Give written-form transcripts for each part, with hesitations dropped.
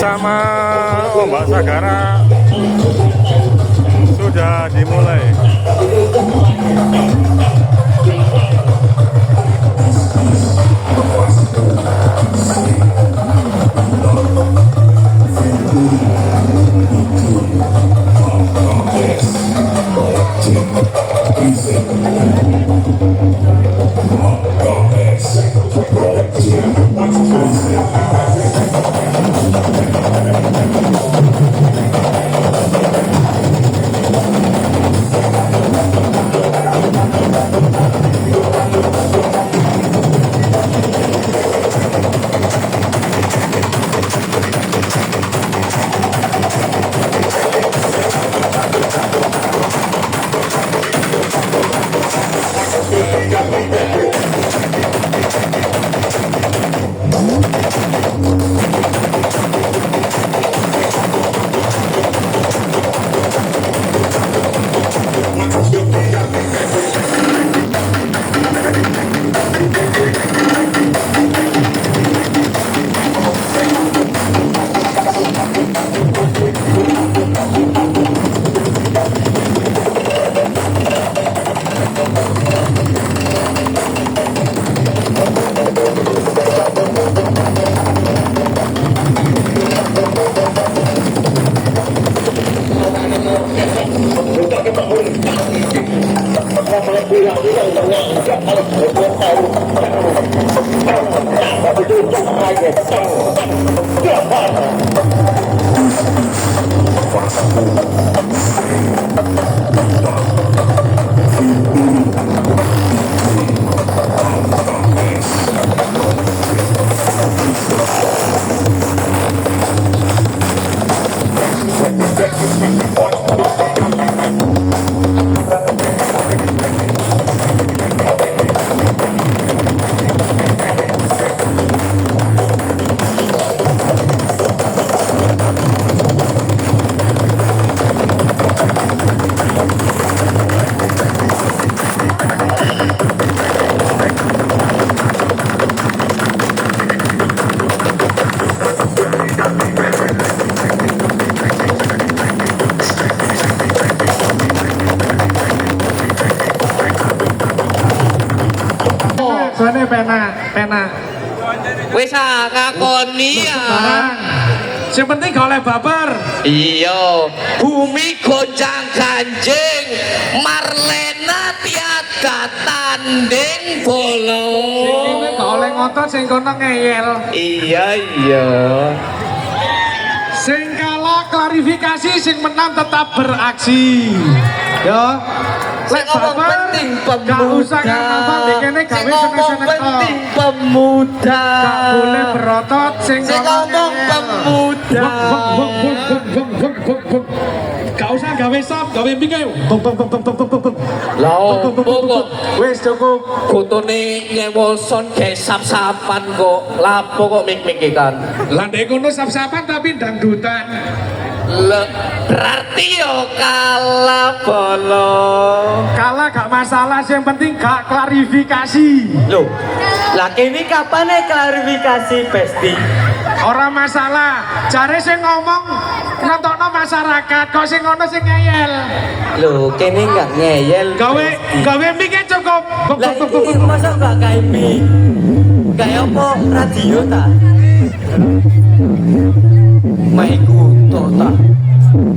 bersama Ombak Sagara sudah dimulai. Penak. Wis ngakoni ya. Sing penting golek babar. Iya, bumi goncang ganjing, Marlena tiada tanding bolo. Sing golek ngotot sing kono ngeyel. Iya. Sing kalah klarifikasi, sing menang tetap beraksi. Ya. Sing ngomong penting pemuda. Gak usah ngomong dikene gawe seneng-seneng penting pemuda. Gak boleh berotot sing ngomong pemuda. Gak usah gawe sap, gawe ping ayo. Lah opo Wis cukup. kutune nyewoson ge sap-sapan kok. Lapo kok mik-mik kan. Lah ndek kono sap-sapan tapi dangdutan. Berarti yo kalah bolo. Kalah gak masalah, yang penting gak klarifikasi. Loh, lah ini kapan klarifikasi Besti? Orang masalah, cari sing ngomong nontono masyarakat, kok sing ngono sing ngeyel. Loh, kini nggak ngeyel. Gawe mikir cukup. Lah ini masa nggak kayak mie? Kayak apa radio ta? Maiku toh ta?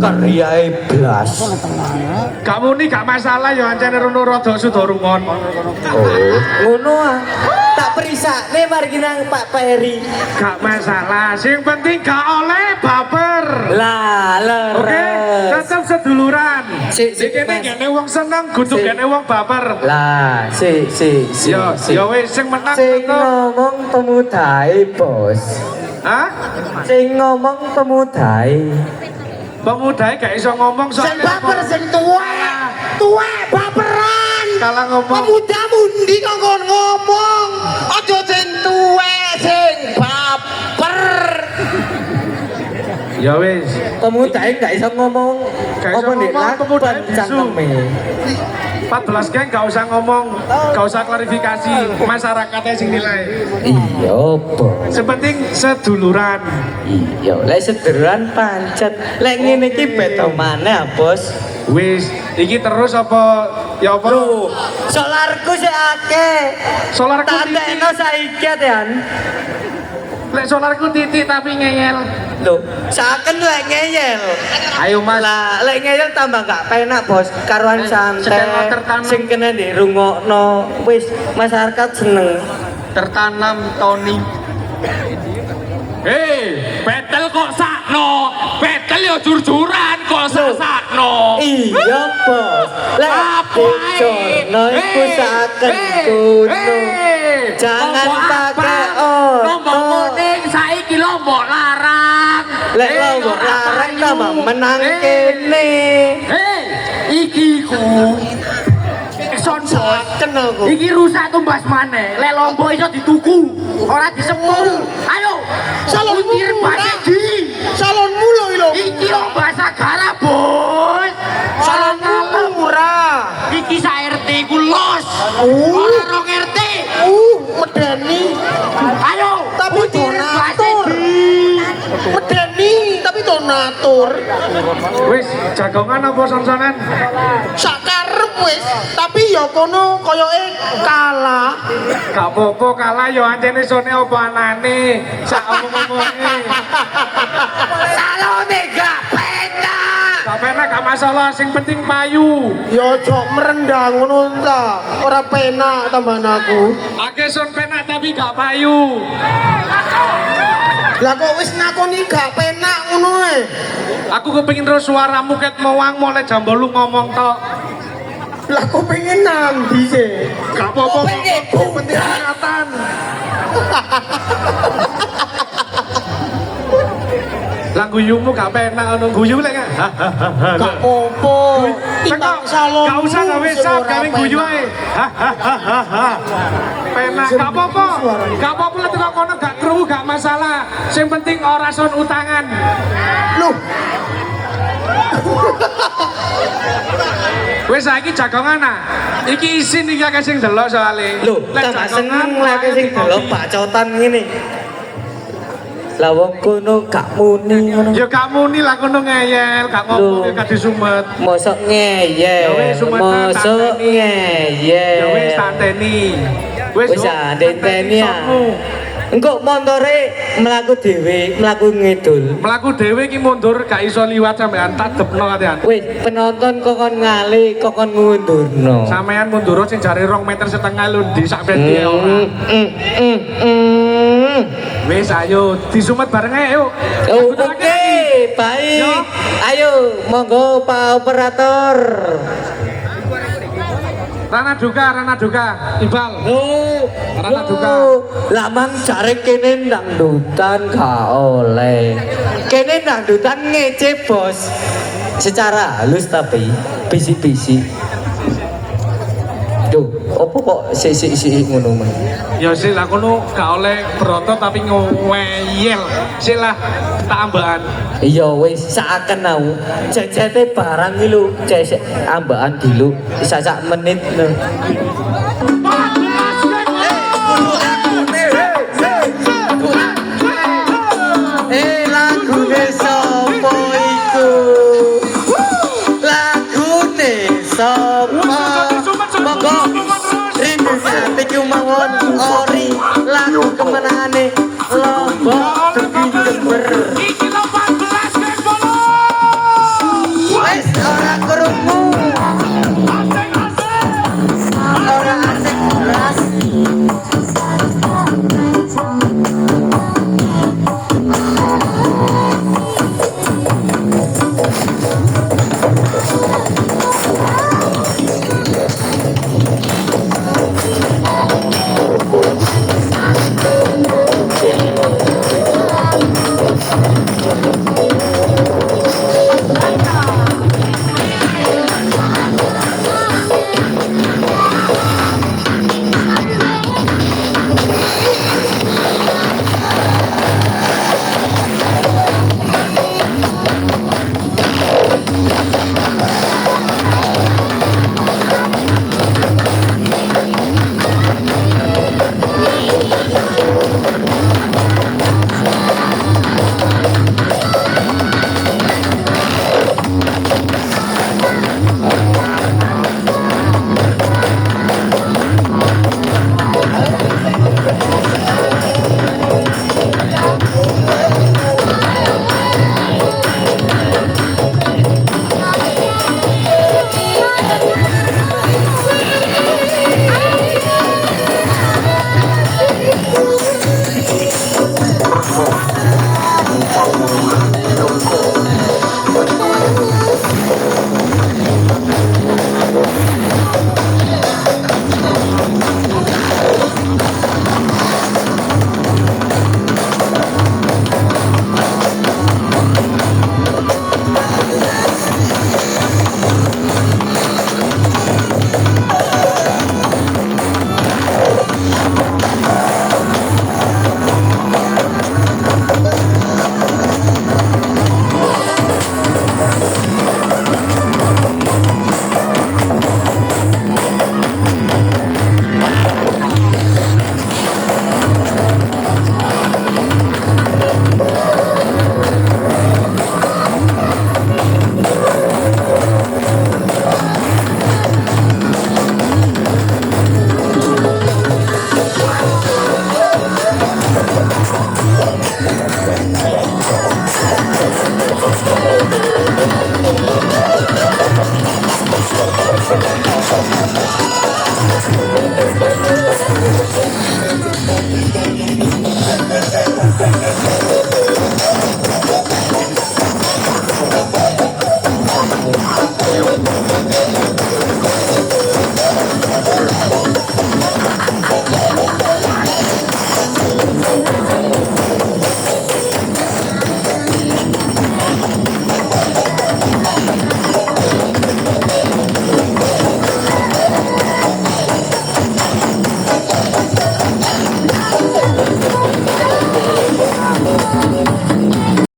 Karya blas. Kamu nih gak masalah ya, ancen rono rada sudorungon. Oh, ngono ah. Tak perisakne mari nang Pak Peri. Gak masalah, sing penting gak oleh baper. Lah, leres. Oke, tetap seduluran. Si, Dikene Mas. gene wong seneng, kudu Si. gene wong baper. Lah, Ya wis sing menang Sing tetep. ngomong pemudae, Bos. Hah? Sing ngomong pemudae. Pemudae gak iso ngomong Sing soalnya baper sing tuwa baperan. kalah ngomong. Pemuda mundi kok ngomong. Aja sing tuwa sing baper. Ya wis. Pemudae gak iso ngomong. Gak iso Apa nih? ngomong, pemudae bisu. Cangkeme. 14 geng gak usah ngomong, gak usah klarifikasi, masyarakatnya sing nilai. Iya, Bos. Sepenting seduluran. Iya, lek sederan pancet. Lek ngene iki beda maneh, Bos. Wis, iki terus apa ya apa? Loh, solarku sik akeh. Solarku Tak titik. tekno saiki Yan. Lek solarku titik tapi ngeyel. Loh, saken lek ngeyel. Ayo Mas. Lah, lek ngeyel tambah gak penak, Bos. Karuan santai. sedang tertanam. Sing kena dirungokno. Wis, masyarakat seneng. Tertanam Tony. Hei, betel kok sakno? Betel yo jur-juran kok sakno? Iya, Bos. Lek dicorno iku saken kuno. Jangan pakai Lombok kuning saiki lombok larang. Lek lombok larang tambah menang kene. Hei, iki ku. Son Saken aku. Iki rusak tumbas maneh. Lek lombok iso dituku, ora disepung. Ayo, Salonmu mikir murah. banyak di. Salonmu lho lho. Iki lo bahasa gara, Bos. Salonmu murah. Iki sa RT ku los. Oh. Ora rong RT. Medeni. Ayo, Tapi mikir bahasa donatur. di. Medeni tapi donatur. Wis, jagongan apa son-sonan? Sakarep wis, tapi ya kono koyoke kalah. Gak apa-apa kalah yo ancene sone apa anane. Sak omong-omonge. Salone gak penak. Gak penak gak masalah, sing penting payu. Ya aja merendang ngono ta. Ora penak tambahan aku. Ake son penak tapi gak payu. Lah kok wis ngakoni gak penak ngono e. Aku kepengin terus suaramu ket mowang mulai jam 8 ngomong tok. Lah kok pengen nambi sih. Gak apa-apa, penting ingatan. Lah guyumu gak penak ono guyu lek gak? Gak apa-apa. Timbang salon. Gak usah gawe sap, gawe guyu ae. Penak gak apa-apa. Gak apa-apa lek kok kono gak krungu gak masalah. Sing penting ora son utangan. Loh, Wis saiki jagongan ah. Iki isin iki akeh sing delok soalé. Loh, tambah seneng lek sing delok bacotan ngene. Lah wong kono gak muni ngono. Ya gak muni lah kono ngeyel, gak ngomong ya gak disumet. Mosok Ya ngeyel. wis, sumetan, Mosok tanteni. ngeyel. Ya wis tanteni. Wis tanteni ya. Engko montore mlaku dhewe, mlaku ngidul. Mlaku dhewe iki mundur gak iso liwat sampean tak depno katean. Wis penonton kokon ngali, kokon ngundurno. Sampean mundur sing jare 2,5 meter lho ndi sak benti ora. Wis ayo disumet bareng ae yuk. Oke, baik. Ayo, monggo Pak Operator. Rana Duka, Iqbal. Rana Duka. Lamang jare kene dangdutan gak oleh. Kene dangdutan ngece, Bos. Secara halus tapi bisi-bisi. Duh, opo kok sik ngono men. Ya sik lah kono gak oleh broto tapi ngeyel. Sik lah tak ambakan. Iya wis saken aku. Jejete barang iki lho, cek ambakan dulu. Sak menit lho. Lagune sapa iku? Lagune sapa? Monggo rindu hati ku mawon ori lagu kemenane